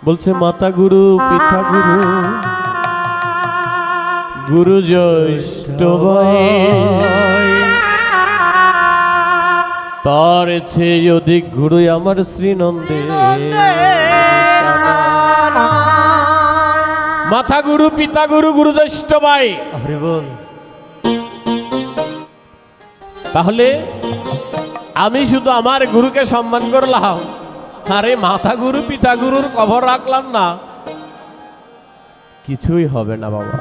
বলছে মাতা গুরু পিতা গুরু গুরু জ্যৈষ্ঠ ভাই তার চেয়ে অধিক গুরু আমার শ্রীনন্দে মাতা গুরু পিতা গুরু গুরু জ্যৈষ্ঠ ভাই। হরি বল। তাহলে আমি শুধু আমার গুরুকে সম্মান করলাম, আরে মাতা গুরু পিতা গুরুর খবর রাখলাম না, কিছুই হবে না বাবা।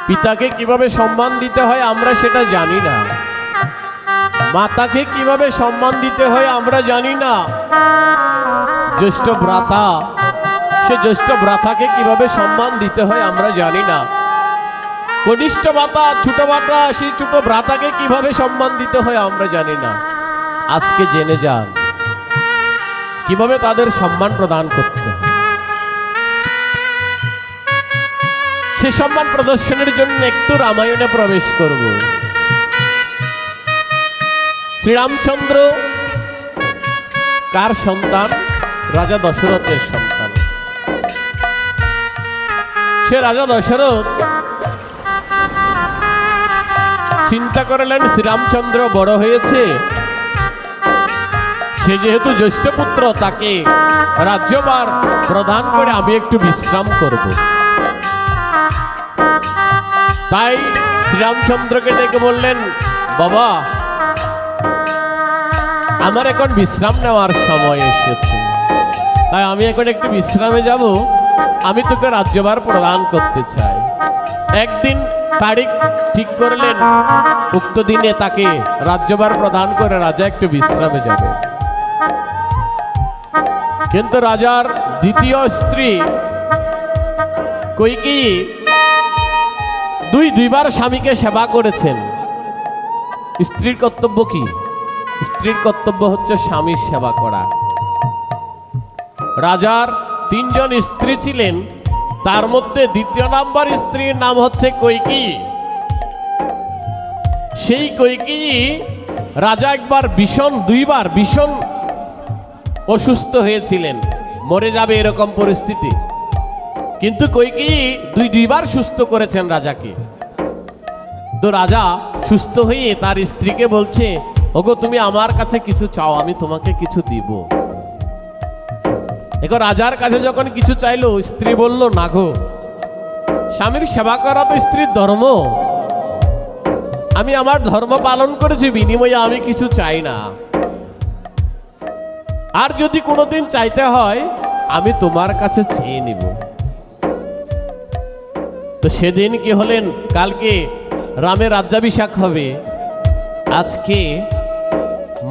পিতাকে কিভাবে সম্মান দিতে হয় আমরা সেটা জানি না, মাতাকে কিভাবে সম্মান দিতে হয় আমরা জানি না, জ্যেষ্ঠ ভ্রাতা সে জ্যেষ্ঠ ভ্রাতাকে কিভাবে সম্মান দিতে হয় আমরা জানি না, কনিষ্ঠ ভ্রাতা ছোট ভ্রাতা সেই ছোট ভ্রাতাকে কিভাবে সম্মান দিতে হয় আমরা জানি না। আজকে জেনে যান কিভাবে তাদের সম্মান প্রদান করতে হয়। সে সম্মান প্রদর্শনের জন্য একটু রামায়ণে প্রবেশ করব। শ্রীরামচন্দ্র কার সন্তান? রাজা দশরথের সন্তান। সে রাজা দশরথ চিন্তা করলেন শ্রীরামচন্দ্র বড় হয়েছে, সে যেহেতু জ্যেষ্ঠ পুত্র তাকে রাজ্যভার প্রদান করে আমি একটু বিশ্রাম করব। তাই শ্রীরামচন্দ্রকে ডেকে বললেন, বাবা আমার এখন বিশ্রাম নেওয়ার সময় এসেছে, তাই আমি এখন একটু বিশ্রামে যাব, আমি তোকে রাজ্যভার প্রদান করতে চাই। একদিন তারিখ ঠিক করলেন, উক্ত দিনে তাকে রাজ্যভার প্রদান করে রাজা একটু বিশ্রামে যাবে। কিন্তু রাজার দ্বিতীয় স্ত্রী কইকেয়ী দুইবার স্বামীকে সেবা করেছেন। স্ত্রীর কর্তব্য কি? স্ত্রীর কর্তব্য হচ্ছে স্বামীর সেবা করা। রাজার 3 জন স্ত্রী ছিলেন, তার মধ্যে দ্বিতীয় নাম্বার স্ত্রীর নাম হচ্ছে কইকেয়ী। সেই কইকেয়ী রাজা একবার দুইবার ভীষণ অসুস্থ হয়েছিলেন, মরে যাবে এরকম পরিস্থিতি, কিন্তু কইকেয়ী দুইবার সুস্থ করেছেন রাজাকে। তো রাজা সুস্থ হয়ে তার স্ত্রীকে বলছে, ওগো তুমি আমার কাছে কিছু চাও, আমি তোমাকে কিছু দিব। এখন রাজার কাছে যখন কিছু চাইলো, স্ত্রী বলল, না গো, স্বামীর সেবা করা তো স্ত্রীর ধর্ম, আমি আমার ধর্ম পালন করেছি, বিনিময়ে আমি কিছু চাই না, আর যদি কোনোদিন চাইতে হয় আমি তোমার কাছে চেয়ে নিব। তো সেদিন কি হলেন, কালকে রামের রাজ্যাভিষেক হবে, আজকে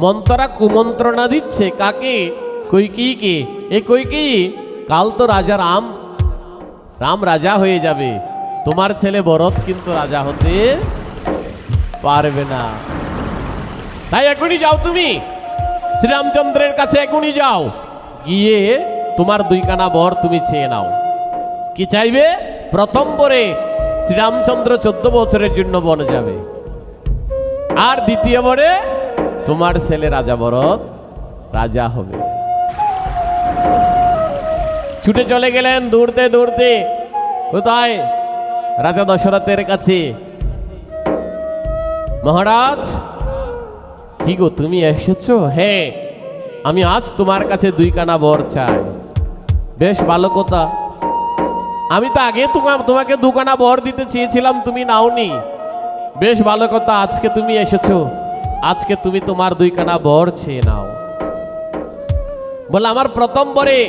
মন্ত্ররা কুমন্ত্রণা দিচ্ছে কাকে? কইকেয়ীকে। এ কইকেয়ী, কাল তো রাজা রাম রাজা হয়ে যাবে, তোমার ছেলে ভরত কিন্তু রাজা হতে পারবে না, তাই এখনই যাও, তুমি শ্রীরামচন্দ্রের কাছে এখনই যাও, গিয়ে তোমার 2 কানা বর তুমি চেয়ে নাও। কি চাইবে? প্রথম বরে শ্রীরামচন্দ্র 14 বছরের জন্য বনে যাবে, আর দ্বিতীয় বরে তোমার ছেলে রাজা ভরত রাজা হবে। ছুটে চলে গেলেন দৌড়তে দৌড়তে, কোথায়? রাজা দশরথের কাছে। মহারাজ, কি গো তুমি এসেছো? হ্যাঁ, আমি আজ তোমার কাছে 2 কানা বর চাই। বেশ ভালো কথা, আমি তো আগে তোমাকে 2 কানা বর দিতে চেয়েছিলাম, তুমি নাওনি। বেশ ভালো কথা, আজকে তুমি এসেছো, আজকে তুমি তোমার 2 কানা বর চেয়ে নাও। বলে, আমার প্রথম বরে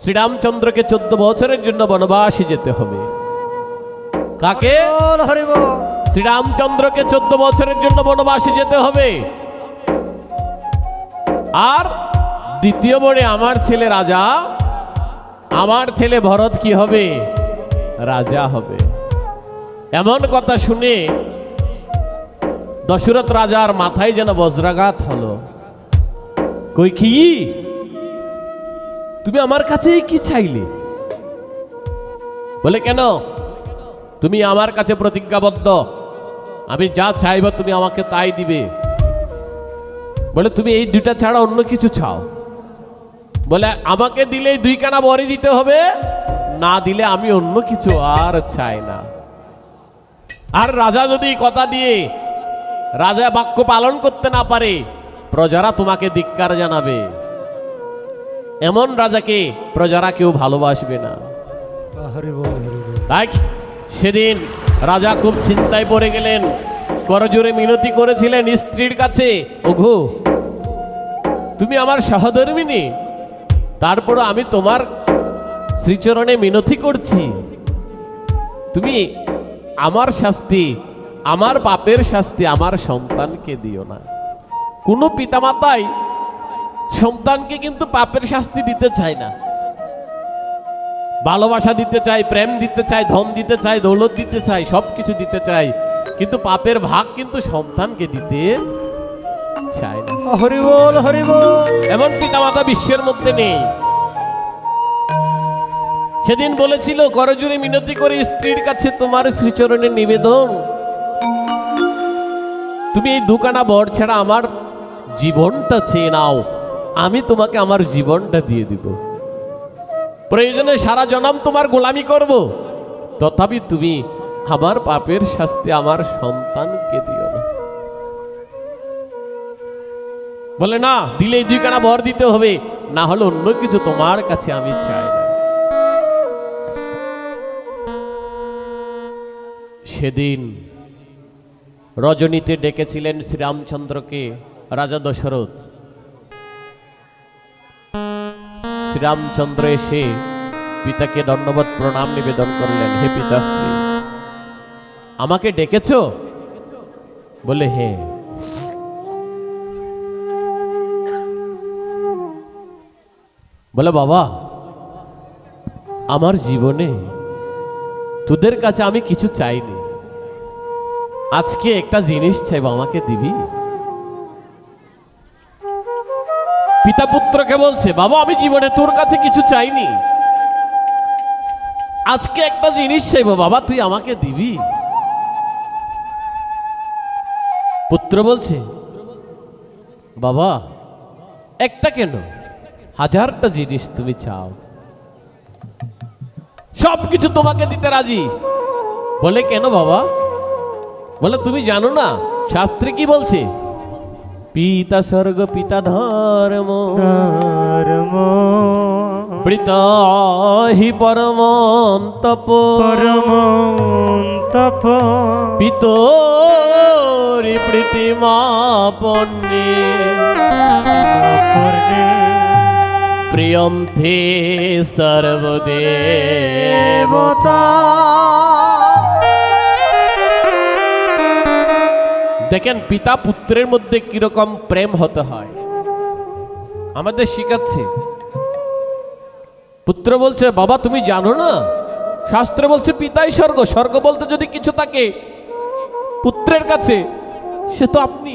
শ্রীরামচন্দ্রকে 14 বছরের জন্য বনবাসে যেতে হবে। কাকে? শ্রীরামচন্দ্রকে 14 বছরের জন্য বনবাসে যেতে হবে। আর দ্বিতীয় বরে আমার ছেলে রাজা, আমার ছেলে ভরত কি হবে? রাজা হবে। এমন কথা শুনে দশরথ রাজার মাথায় যেন বজ্রাঘাত হলো। কইকেয়ী, তুমি আমার কাছে কি চাইলে? বলে, কেন? তুমি আমার কাছে প্রতিজ্ঞাবদ্ধ, আমি যা চাইব তুমি আমাকে তাই দিবে। বলে, তুমি এই 2টা ছাড়া অন্য কিছু চাও? বলে আমাকে দিলেই 2 কানা বড়ি দিতে হবে, না দিলে আমি অন্য কিছু আর চাই না। আর রাজা যদি কথা দিয়ে রাজা বাক্য পালন করতে না পারে, প্রজারা তোমাকে ধিক্কার জানাবে। এমন রাজাকে প্রজারা কেউ ভালোবাসবে না। তাই সেদিন রাজা খুব চিন্তায় পড়ে গেলেন, করজোরে মিনতি করেছিলেন স্ত্রীর কাছে, ওগো তুমি আমার সহধর্মিনী, তারপরও আমি তোমার শ্রীচরণে মিনতি করছি, তুমি আমার শাস্তি, আমার পাপের শাস্তি আমার সন্তানকে দিও না। কোনো পিতামাতাই সন্তানকে কিন্তু পাপের শাস্তি দিতে চায় না। ভালোবাসা দিতে চায়, প্রেম দিতে চায়, ধন দিতে চায়, দৌলত দিতে চায়, সবকিছু দিতে চায়, কিন্তু পাপের ভাগ কিন্তু সন্তানকে দিতে চায় না। হরি বল, হরি বল। এমন পিতামাতা বিশ্বের মধ্যে নেই। সেদিন বলেছিল, করজোড়ে মিনতি করে স্ত্রীর কাছে তোমার শ্রীচরণে নিবেদন, তুমি এই 2 কানা বর ছাড়া আমার জীবনটা চেয়ে নাও, আমি তোমাকে আমার জীবনটা দিয়ে দিব। প্রয়োজনে সারা জনম তোমার গোলামি করব, তথাপি তুমি আমার পাপের শাস্তি আমার সন্তানকে দিও না। বলে না, দিলেই 2 কানা বর দিতে হবে, না হলে অন্য কিছু তোমার কাছে আমি চাই না। সেদিন রজনীতে ডেকেছিলেন শ্রীরামচন্দ্রকে রাজা দশরথ। শ্রীরামচন্দ্র এসে পিতাকে দণ্ডবত প্রণাম নিবেদন করলেন, হে পিতাশ্রী, আমাকে ডেকেছ? বলে হ্যাঁ। বলে বাবা, আমার জীবনে তোদের কাছে আমি কিছু চাইনি, আজকে একটা জিনিস চাইব, আমাকে দিবি? পিতা পুত্রকে বলছে, বাবা আমি জীবনে তোর কাছে কিছু চাইনি, আজকে একটা জিনিস চাইব, বাবা তুই আমাকে দিবি? পুত্র বলছে, বাবা একটা কেন, 1000টা জিনিস তুমি চাও, সবকিছু তোমাকে দিতে রাজি। বলে কেন বাবা? বলে তুমি জানো না শাস্ত্রে কি বলছে, পিতা স্বর্গ পিতা ধর্ম ধর্ম বৃতা হি পরম তপ পরম তপ পিতরি প্রীতিমাপন্নে প্রিয়ন্তে সর্বদেবতা। দেখেন পিতা পুত্রের মধ্যে কিরকম প্রেম হতে হয়, আমাদের শিখাচ্ছে। পুত্র বলছে, বাবা তুমি জানো না শাস্ত্রে বলছে পিতাই স্বর্গ, স্বর্গ বলতে যদি কিছু থাকে পুত্রের কাছে সে তো আপনি।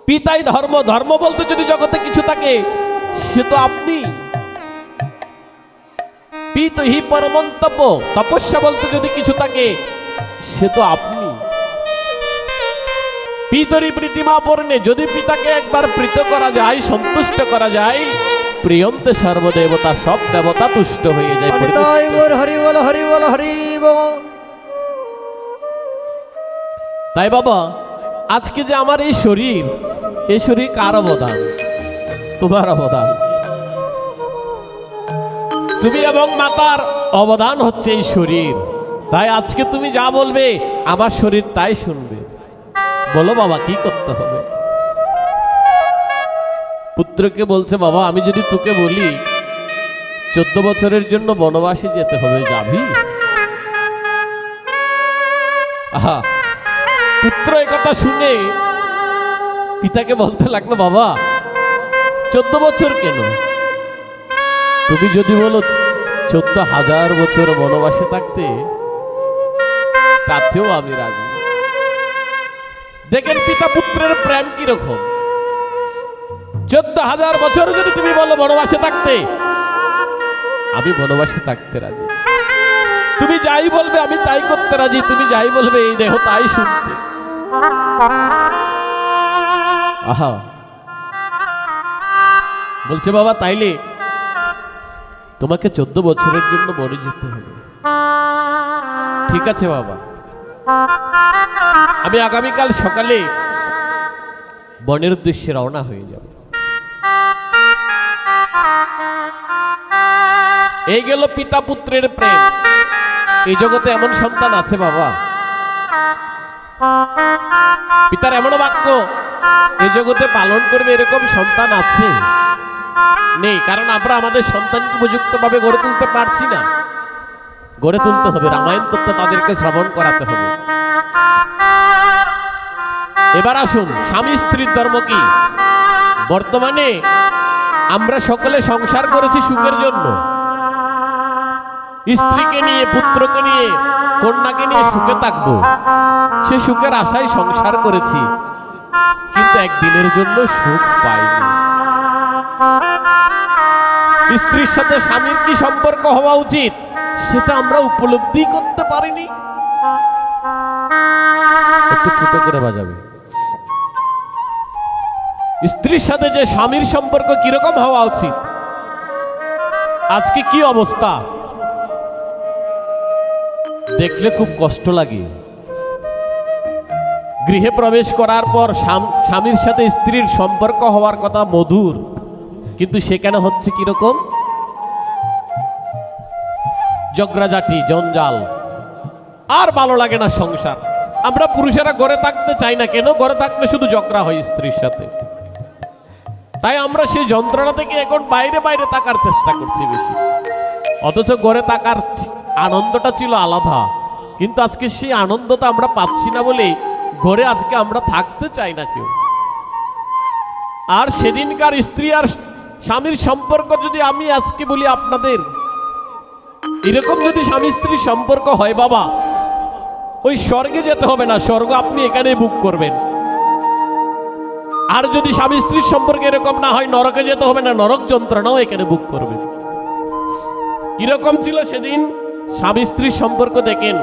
পিতাই ধর্ম, ধর্ম বলতে যদি জগতে কিছু থাকে সে তো আপনি। পিত হি পরমং তপ, তপস্যা বলতে যদি কিছু থাকে সে তো আপনি। পিতরি প্রীতিমা পর্ণে, যদি পিতাকে একবার প্রীত করা যায়, সন্তুষ্ট করা যায়, প্রিয়ন্তে সর্বদেবতা, সব দেবতা তুষ্ট হয়ে যায়। হরি বল, হরি বল, হরি বল। তাই বাবা আজকে যে আমার এই শরীর কার অবদান? তোমার অবদান। তুমি এবং মাতার অবদান হচ্ছে এই শরীর। তাই আজকে তুমি যা বলবে আমার শরীর তাই শুনবে। বলো বাবা কি করতে হবে? পুত্রকে বলছে, বাবা আমি যদি তোকে বলি 14 বছরের জন্য বনবাসে যেতে হবে, যাবি? আহা, পুত্র এই কথা শুনে পিতাকে বলতে লাগলো, বাবা 14 বছর কেন, তুমি যদি বলো 14,000 বছর বনবাসে থাকতে, তাতেও আমি রাজি। দেখেন পিতা পুত্রের প্রেম কিরকম। 14,000 বছর যদি তুমি বলো বনবাসে থাকতে, আমি বনবাসে থাকতে রাজি। তুমি যাই বলবে আমি তাই করতে রাজি, তুমি যাই বলবে এই দেহ তাই শুনতে। আহা, বলছে বাবা তাইলে তোমাকে 14 বছরের জন্য বনে যেতে হবে। ঠিক আছে বাবা, আমি আগামীকাল সকালে বনের উদ্দেশ্যে রওনা হয়ে যাব। এই গেল পিতা পুত্রের প্রেম। এই জগতে এমন সন্তান আছে বাবা, পিতার এমন বাক্য এই জগতে পালন করবে এরকম সন্তান আছে? নেই। কারণ আমরা আমাদের সন্তানকে উপযুক্তভাবে গড়ে তুলতে পারছি না। গড়ে তুলতে হবে, রামায়ণ তত্ত্ব তাদেরকে শ্রবণ করাতে হবে। এবার আসুন, স্বামী স্ত্রীর ধর্ম কি? বর্তমানে আমরা সকলে সংসার করেছি সুখের জন্য, স্ত্রীকে নিয়ে, পুত্রকে নিয়ে, কন্যাকে নিয়ে সুখে থাকবো, সে সুখের আশায় সংসার করেছি, কিন্তু একদিনের জন্য সুখ পাইনি। স্ত্রীর সাথে স্বামীর কি সম্পর্ক হওয়া উচিত সেটা আমরা উপলব্ধি করতে পারিনি। একটু ছোট করে বাজাবে। স্ত্রীর সাথে যে স্বামীর সম্পর্ক কিরকম হওয়া উচিত, আজকে কি অবস্থা দেখলে খুব কষ্ট লাগে। গৃহে প্রবেশ করার পর স্বামীর সাথে স্ত্রীর সম্পর্ক হওয়ার কথা মধুর, কিন্তু সেখানে হচ্ছে কিরকম? ঝগড়াঝাটি, জঞ্জাল, আর ভালো লাগে না সংসার। আমরা পুরুষেরা ঘরে থাকতে চাই না কেন? ঘরে থাকলে শুধু ঝগড়া হয় স্ত্রীর সাথে। তাই আমরা সেই যন্ত্রণা থেকে এখন বাইরে বাইরে থাকার চেষ্টা করছি বেশি। অথচ ঘরে থাকার আনন্দটা ছিল আলাদা, কিন্তু আজকে সেই আনন্দটা আমরা পাচ্ছি না বলে ঘরে আজকে আমরা থাকতে চাই না কেউ। আর সেদিনকার স্ত্রী আর স্বামীর সম্পর্ক যদি আমি আজকে বলি আপনাদের, এরকম যদি স্বামী স্ত্রীর সম্পর্ক হয় বাবা, ওই স্বর্গে যেতে হবে না, স্বর্গ আপনি এখানে বুক করবেন। আর যদি স্বামী স্ত্রীর সম্পর্ক এরকম না হয়, নরকে যেতে হবে না, নরক যন্ত্রণাও এখানে বুক করবেন। কিরকম ছিল সেদিন স্বামী স্ত্রীর সম্পর্ক? দেখেন,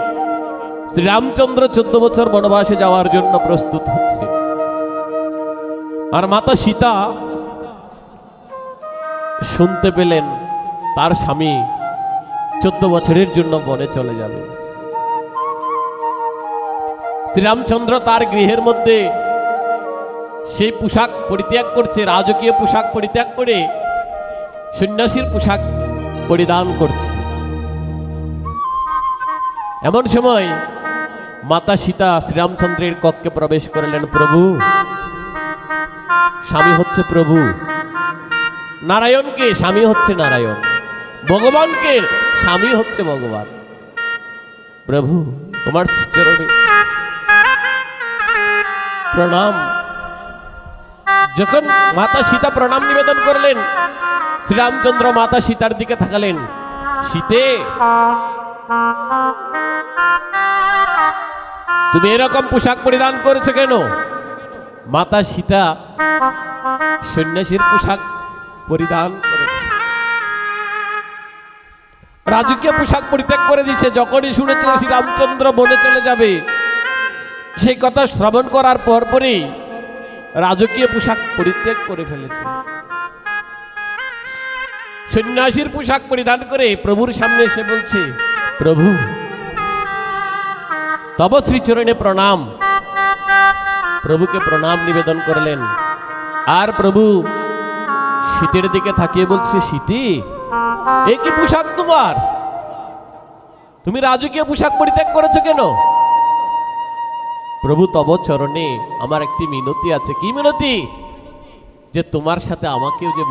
শ্রীরামচন্দ্র 14 বছর বনবাসে যাওয়ার জন্য প্রস্তুত হচ্ছে, আর মাতা সীতা শুনতে পেলেন তার স্বামী 14 বছরের জন্য বনে চলে যাবে। শ্রীরামচন্দ্র তার গৃহের মধ্যে সেই পোশাক পরিত্যাগ করছে, রাজকীয় পোশাক পরিত্যাগ করে সন্ন্যাসীর পোশাক পরিধান করছে। এমন সময় মাতা সীতা শ্রীরামচন্দ্রের কক্ষে প্রবেশ করলেন। প্রভু, স্বামী হচ্ছে প্রভু, নারায়ণকে স্বামী হচ্ছে নারায়ণ, ভগবানকে স্বামী হচ্ছে ভগবান। প্রভু, তোমার শ্রীচরণে প্রণাম। যখন মাতা সীতা প্রণাম নিবেদন করলেন, শ্রীরামচন্দ্র মাতা সীতার দিকে তাকালেন। সীতে, তুমি এরকম পোশাক পরিধান করেছো কেন? মাতা সীতা সন্ন্যাসীর পোশাক পরিধান করে, রাজকীয় পোশাক পরিত্যাগ করে দিয়েছে। যখনই শুনেছিল শ্রীরামচন্দ্র বনে চলে যাবে, সেই কথা শ্রবণ করার পরপরই রাজকীয় পোশাক পরিত্যাগ করে ফেলেছে। সন্ন্যাসীর পোশাক পরিধান করে প্রভুর সামনে এসে বলছে, প্রভু, তব শ্রীচরণে প্রণাম। প্রভুকে প্রণাম নিবেদন করলেন। আর প্রভু শীতের দিকে তাকিয়ে বলছে, শীতি, এ কি পোশাক তোমার? তুমি রাজকীয় পোশাক পরিত্যাগ করেছো কেন? প্রভু, তব চরণে আমার একটি মিনতি আছে। কি মিনতি? যে তোমার সাথে আমাকেও যে